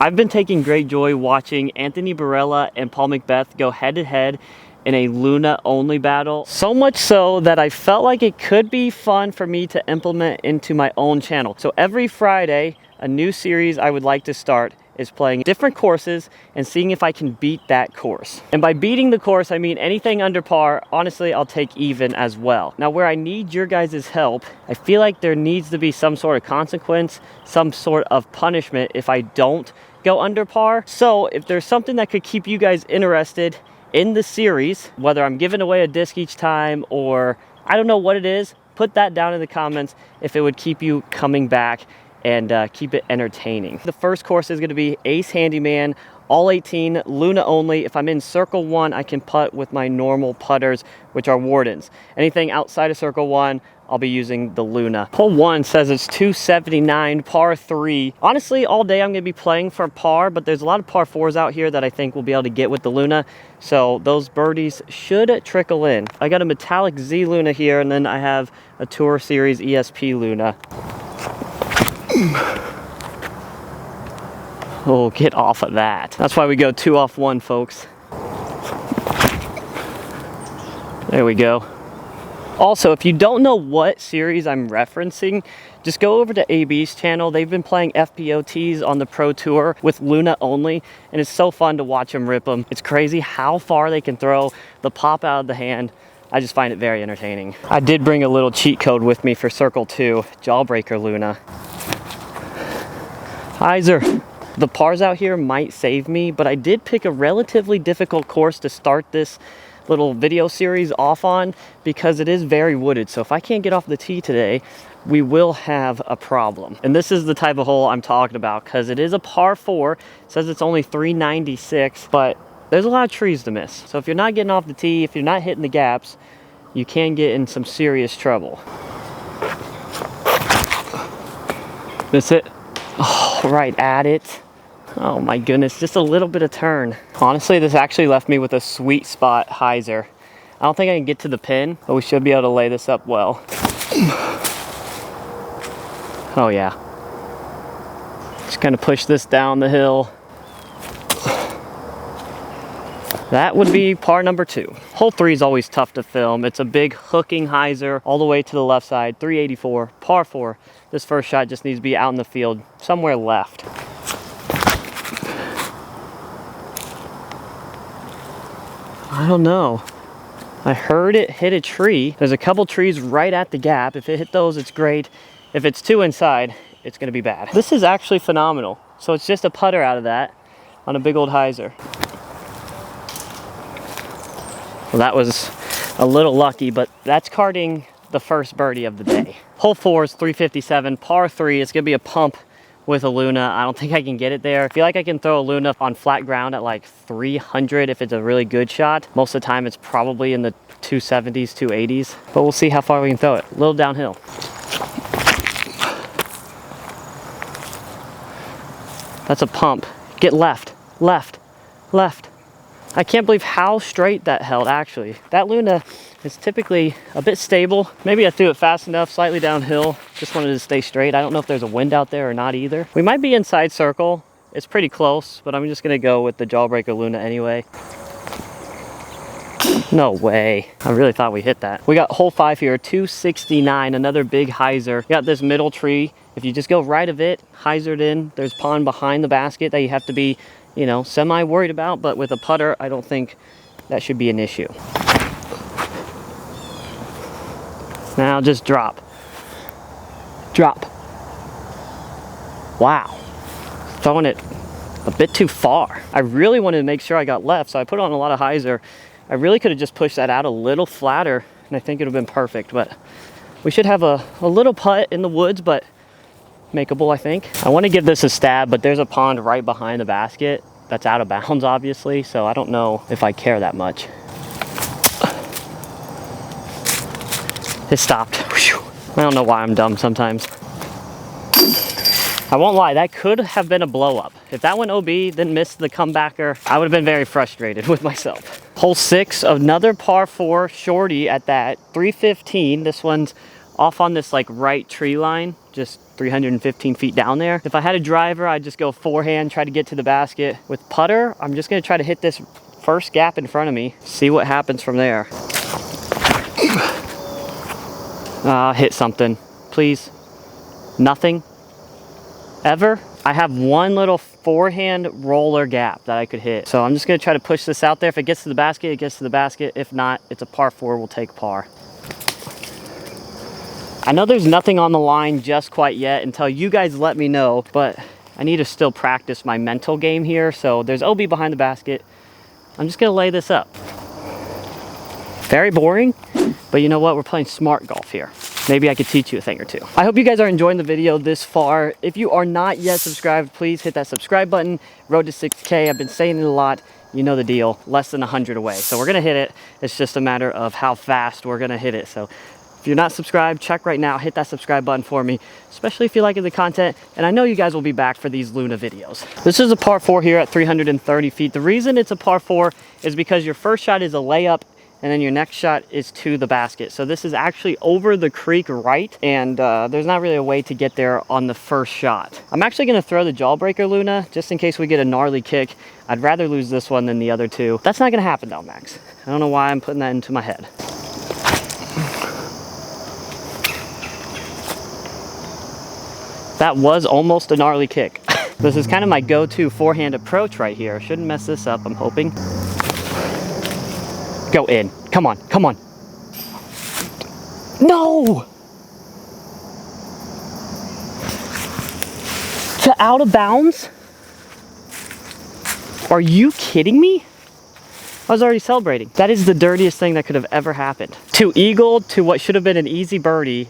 I've been taking great joy watching Anthony Barella and Paul McBeth go head to head in a Luna only battle. So much so that I felt like it could be fun for me to implement into my own channel. So every Friday, a new series I would like to start is playing different courses and seeing if I can beat that course. And by beating the course, I mean anything under par. Honestly, I'll take even as well. Now, where I need your guys' help, I feel like there needs to be some sort of consequence, some sort of punishment if I don't go under par. So if there's something that could keep you guys interested in the series, whether I'm giving away a disc each time or I don't know what it is, put that down in the comments if it would keep you coming back and keep it entertaining. The first course is going to be Ace Handyman, all 18, Luna only. If I'm in circle 1, I can putt with my normal putters, which are Wardens. Anything outside of circle 1, I'll be using the Luna. Hole 1 says it's 279, par 3. Honestly, all day I'm going to be playing for par, but there's a lot of par 4s out here that I think we'll be able to get with the Luna. So those birdies should trickle in. I got a metallic Z Luna here, and then I have a Tour Series ESP Luna. Oh, get off of that. That's why we go 2 off 1, folks. There we go. Also, if you don't know what series I'm referencing, just go over to AB's channel. They've been playing FPOTs on the Pro Tour with Luna only, and it's so fun to watch them rip them. It's crazy how far they can throw the pop out of the hand. I just find it very entertaining. I did bring a little cheat code with me for Circle 2, Jawbreaker Luna. Hyzer. The pars out here might save me, but I did pick a relatively difficult course to start this little video series off on because it is very wooded. So if I can't get off the tee today, we will have a problem. And this is the type of hole I'm talking about because it is a par 4. It says it's only 396, but there's a lot of trees to miss. So if you're not getting off the tee, if you're not hitting the gaps, you can get in some serious trouble. That's it. Oh, right at it. Oh my goodness, just a little bit of turn. Honestly, this actually left me with a sweet spot hyzer. I don't think I can get to the pin, but we should be able to lay this up well. Oh yeah. Just gonna push this down the hill. That would be par number 2. Hole 3 is always tough to film. It's a big hooking hyzer all the way to the left side, 384, par 4. This first shot just needs to be out in the field, somewhere left. I don't know. I heard it hit a tree. There's a couple trees right at the gap. If it hit those, it's great. If it's 2 inside, it's gonna be bad. This is actually phenomenal. So it's just a putter out of that on a big old hyzer. Well, that was a little lucky, but that's carding the first birdie of the day. Hole 4 is 357, par 3. It's gonna be a pump with a Luna. I don't think I can get it there. I feel like I can throw a Luna on flat ground at like 300 if it's a really good shot. Most of the time it's probably in the 270s, 280s, but we'll see how far we can throw it. A little downhill. That's a pump. Get left, left, left. I can't believe how straight that held, actually. That Luna is typically a bit stable. Maybe I threw it fast enough, slightly downhill. Just wanted to stay straight. I don't know if there's a wind out there or not either. We might be inside circle. It's pretty close, but I'm just gonna go with the Jawbreaker Luna anyway. No way. I really thought we hit that. We got hole 5 here, 269, another big hyzer. We got this middle tree. If you just go right of it, hyzered in, there's pond behind the basket that you have to be, you know, semi-worried about, but with a putter, I don't think that should be an issue. Now just drop. Drop. Wow. Throwing it a bit too far. I really wanted to make sure I got left, so I put on a lot of hyzer. I really could have just pushed that out a little flatter, and I think it would have been perfect, but we should have a little putt in the woods, but makeable, I think. I want to give this a stab, but there's a pond right behind the basket that's out of bounds, obviously, so I don't know if I care that much. It stopped. I don't know why I'm dumb sometimes. I won't lie, that could have been a blow up. If that went OB, then missed the comebacker, I would have been very frustrated with myself. Hole 6, another par 4 shorty at that, 315. This one's off on this like right tree line. just 315 feet down there. If I had a driver, I'd just go forehand, try to get to the basket. With putter, I'm just gonna try to hit this first gap in front of me, see what happens from there. Hit something, please. Nothing, ever. I have one little forehand roller gap that I could hit. So I'm just gonna try to push this out there. If it gets to the basket, it gets to the basket. If not, it's a par 4, we'll take par. I know there's nothing on the line just quite yet until you guys let me know, but I need to still practice my mental game here. So there's OB behind the basket. I'm just gonna lay this up. Very boring, but you know what? We're playing smart golf here. Maybe I could teach you a thing or two. I hope you guys are enjoying the video this far. If you are not yet subscribed, please hit that subscribe button. Road to 6K, I've been saying it a lot. You know the deal, less than 100 away. So we're gonna hit it. It's just a matter of how fast we're gonna hit it. So if you're not subscribed, check right now, hit that subscribe button for me, especially if you like the content. And I know you guys will be back for these Luna videos. This is a par 4 here at 330 feet. The reason it's a par 4 is because your first shot is a layup, and then your next shot is to the basket. So this is actually over the creek right, and there's not really a way to get there on the first shot. I'm actually gonna throw the jawbreaker Luna, just in case we get a gnarly kick. I'd rather lose this one than the other two. That's not gonna happen though, Max. I don't know why I'm putting that into my head. That was almost a gnarly kick. This is kind of my go-to forehand approach right here. Shouldn't mess this up, I'm hoping. Go in. Come on, come on. No! To out of bounds? Are you kidding me? I was already celebrating. That is the dirtiest thing that could have ever happened. To eagle, to what should have been an easy birdie,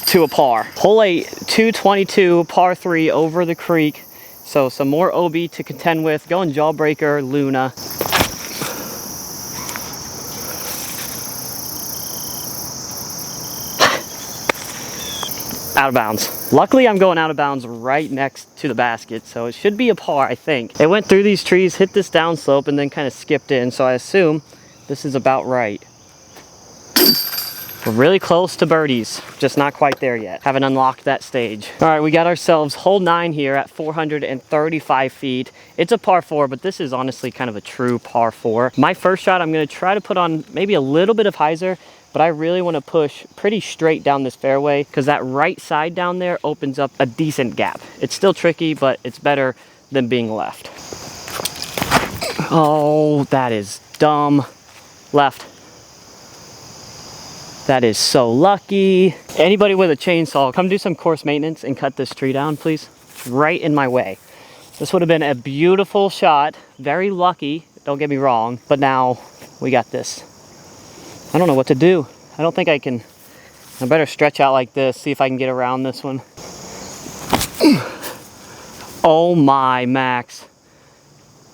to a par. Hole 8, 222, par 3 over the creek. So some more OB to contend with. Going jawbreaker, Luna. Out of bounds. Luckily, I'm going out of bounds right next to the basket, so it should be a par, I think. It went through these trees, hit this downslope, and then kind of skipped in, so I assume this is about right. We're really close to birdies, just not quite there yet. Haven't unlocked that stage. All right, we got ourselves hole 9 here at 435 feet. It's a par 4, but this is honestly kind of a true par 4. My first shot, I'm gonna try to put on maybe a little bit of hyzer, but I really want to push pretty straight down this fairway because that right side down there opens up a decent gap. It's still tricky, but it's better than being left. Oh, that is dumb. Left. That is so lucky. Anybody with a chainsaw, come do some course maintenance and cut this tree down, please. It's right in my way. This would have been a beautiful shot. Very lucky, don't get me wrong, but now we got this. I don't know what to do. I don't think I can. I better stretch out like this, see if I can get around this one. Oh my, Max.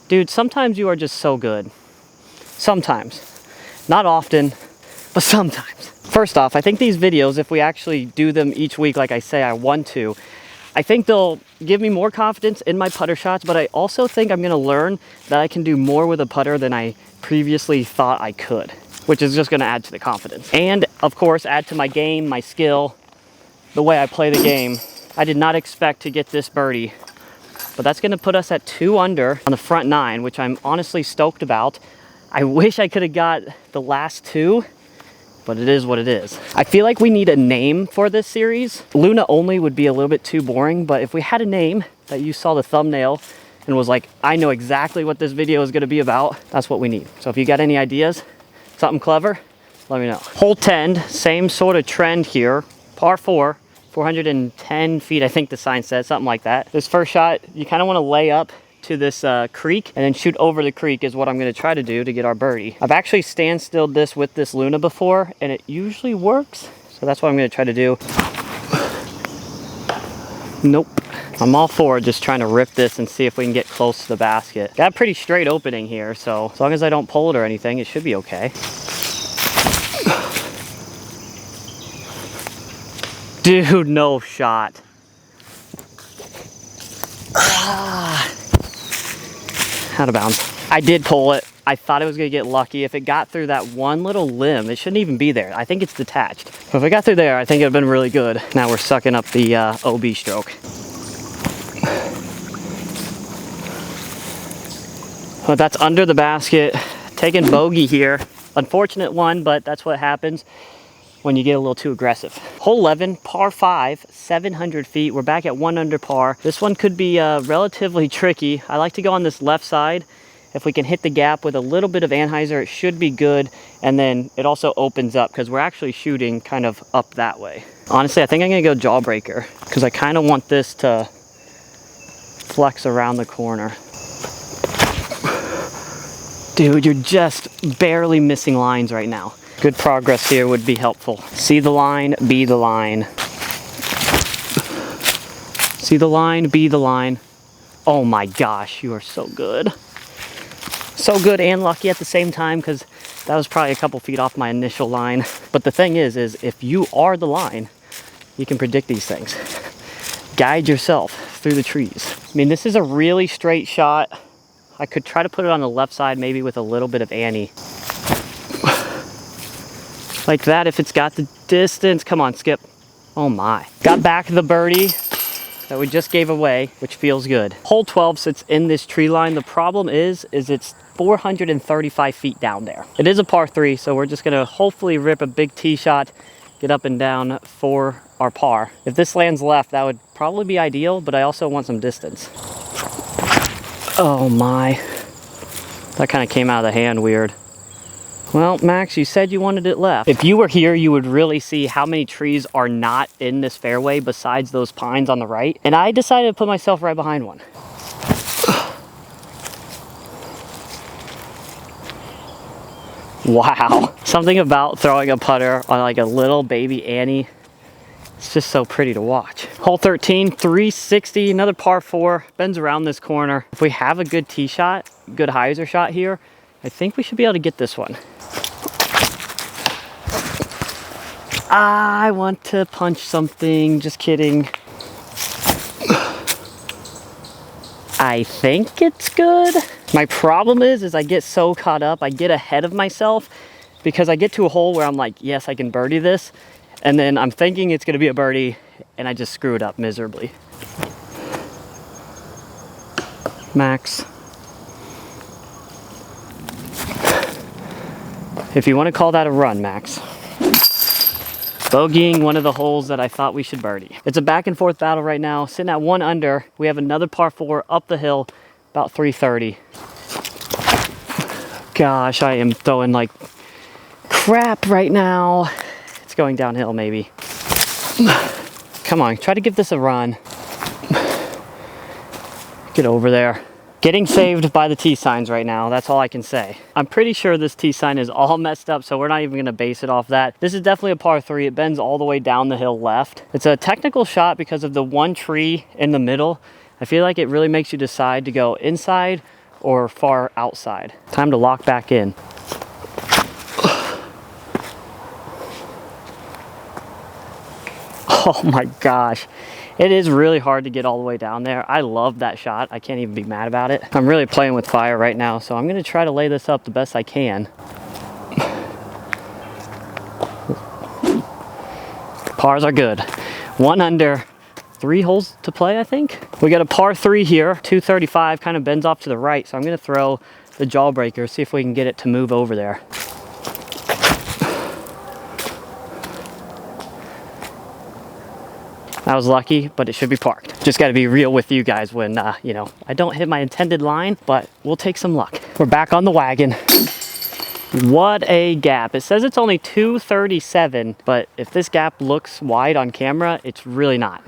Dude, sometimes you are just so good. Sometimes. Not often, but sometimes. First off, I think these videos, if we actually do them each week like I say I want to, I think they'll give me more confidence in my putter shots, but I also think I'm gonna learn that I can do more with a putter than I previously thought I could, which is just gonna add to the confidence. And of course, add to my game, my skill, the way I play the game. I did not expect to get this birdie, but that's gonna put us at 2 under on the front 9, which I'm honestly stoked about. I wish I could have got the last 2, but it is what it is. I feel like we need a name for this series. Luna only would be a little bit too boring, but if we had a name that you saw the thumbnail and was like, I know exactly what this video is gonna be about, that's what we need. So if you got any ideas, something clever, let me know. Hole 10, same sort of trend here. Par 4, 410 feet, I think the sign says, something like that. This first shot, you kind of want to lay up to this creek and then shoot over the creek is what I'm going to try to do to get our birdie. I've actually standstilled this with this Luna before and it usually works. So that's what I'm going to try to do. Nope. I'm all for just trying to rip this and see if we can get close to the basket. Got a pretty straight opening here, so as long as I don't pull it or anything, it should be okay. Dude, no shot. Out of bounds. I did pull it. I thought I was gonna get lucky. If it got through that one little limb, it shouldn't even be there. I think it's detached. But if it got through there, I think it would've been really good. Now we're sucking up the OB stroke. Well, that's under the basket. Taking bogey here. Unfortunate one, but that's what happens when you get a little too aggressive. Hole 11, par 5, 700 feet. We're back at 1 under par. This one could be relatively tricky. I like to go on this left side. If we can hit the gap with a little bit of anhyzer, it should be good. And then it also opens up because we're actually shooting kind of up that way. Honestly, I think I'm gonna go jawbreaker because I kind of want this to flex around the corner. Dude, you're just barely missing lines right now. Good progress here would be helpful. See the line, be the line. See the line, be the line. Oh my gosh, you are so good. So good and lucky at the same time because that was probably a couple feet off my initial line. But the thing is if you are the line, you can predict these things. Guide yourself through the trees. I mean, this is a really straight shot. I could try to put it on the left side maybe with a little bit of ante. Like that if it's got the distance. Come on, Skip. Oh my. Got back the birdie that we just gave away, which feels good. Hole 12 sits in this tree line. The problem is it's 435 feet down there. It is a par 3, so we're just gonna hopefully rip a big tee shot, get up and down for our par. If this lands left, that would probably be ideal, but I also want some distance. Oh my. That kind of came out of the hand weird. Well, Max, you said you wanted it left. If you were here, you would really see how many trees are not in this fairway besides those pines on the right. And I decided to put myself right behind one. Wow. Something about throwing a putter on like a little baby Annie. It's just so pretty to watch. Hole 13, 360, another par 4, bends around this corner. If we have a good tee shot, good hyzer shot here, I think we should be able to get this one. I want to punch something, just kidding. I think it's good. My problem is I get so caught up, I get ahead of myself because I get to a hole where I'm like, yes, I can birdie this. And then I'm thinking it's gonna be a birdie and I just screw it up miserably. Max. If you want to call that a run, Max. Bogeying one of the holes that I thought we should birdie. It's a back and forth battle right now. Sitting at 1 under. We have another par 4 up the hill, about 330. Gosh, I am throwing like crap right now. It's going downhill maybe. Come on, try to give this a run. Get over there. Getting saved by the T signs right now, that's all I can say. I'm pretty sure this T sign is all messed up, so we're not even gonna base it off that. This is definitely a par 3. It bends all the way down the hill left. It's a technical shot because of the one tree in the middle. I feel like it really makes you decide to go inside or far outside. Time to lock back in. Oh my gosh. It is really hard to get all the way down there. I love that shot. I can't even be mad about it. I'm really playing with fire right now, so I'm gonna try to lay this up the best I can. Pars are good. 1 under, 3 holes to play, I think. We got a par 3 here, 235, kind of bends off to the right, so I'm gonna throw the jawbreaker, see if we can get it to move over there. That was lucky, but it should be parked. Just gotta be real with you guys when, you know, I don't hit my intended line, but we'll take some luck. We're back on the wagon. What a gap. It says it's only 237, but if this gap looks wide on camera, it's really not.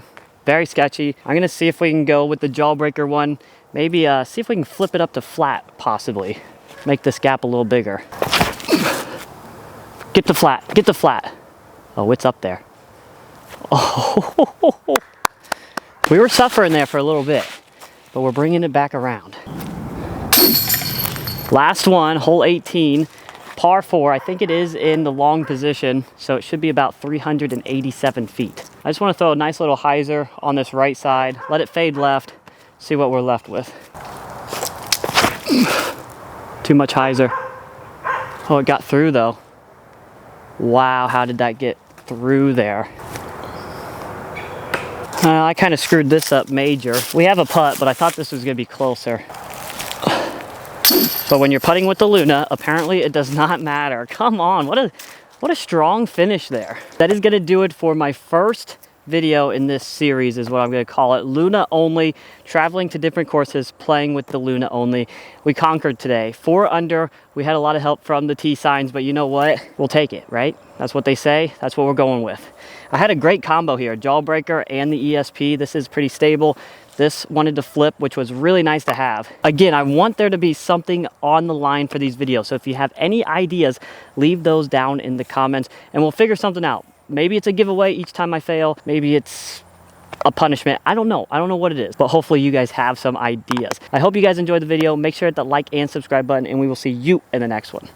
Very sketchy. I'm gonna see if we can go with the jawbreaker one. Maybe see if we can flip it up to flat, possibly. Make this gap a little bigger. Get the flat, get the flat. Oh, it's up there. Oh, we were suffering there for a little bit, but we're bringing it back around. Last one, hole 18, par 4. I think it is in the long position, so it should be about 387 feet. I just want to throw a nice little hyzer on this right side, let it fade left, see what we're left with. Too much hyzer. Oh, it got through though. Wow, how did that get through there? I kind of screwed this up major. We have a putt, but I thought this was going to be closer. But when you're putting with the Luna, apparently it does not matter. Come on, what a strong finish there. That is going to do it for my first video in this series, is what I'm going to call it. Luna only, traveling to different courses, playing with the Luna only. We conquered today. 4 under. We had a lot of help from the tee signs, but you know what? We'll take it, right? That's what they say. That's what we're going with. I had a great combo here, Jawbreaker and the ESP. This is pretty stable. This wanted to flip, which was really nice to have. Again, I want there to be something on the line for these videos. So if you have any ideas, leave those down in the comments and we'll figure something out. Maybe it's a giveaway each time I fail. Maybe it's a punishment. I don't know. I don't know what it is, but hopefully you guys have some ideas. I hope you guys enjoyed the video. Make sure to hit the like and subscribe button, and we will see you in the next one.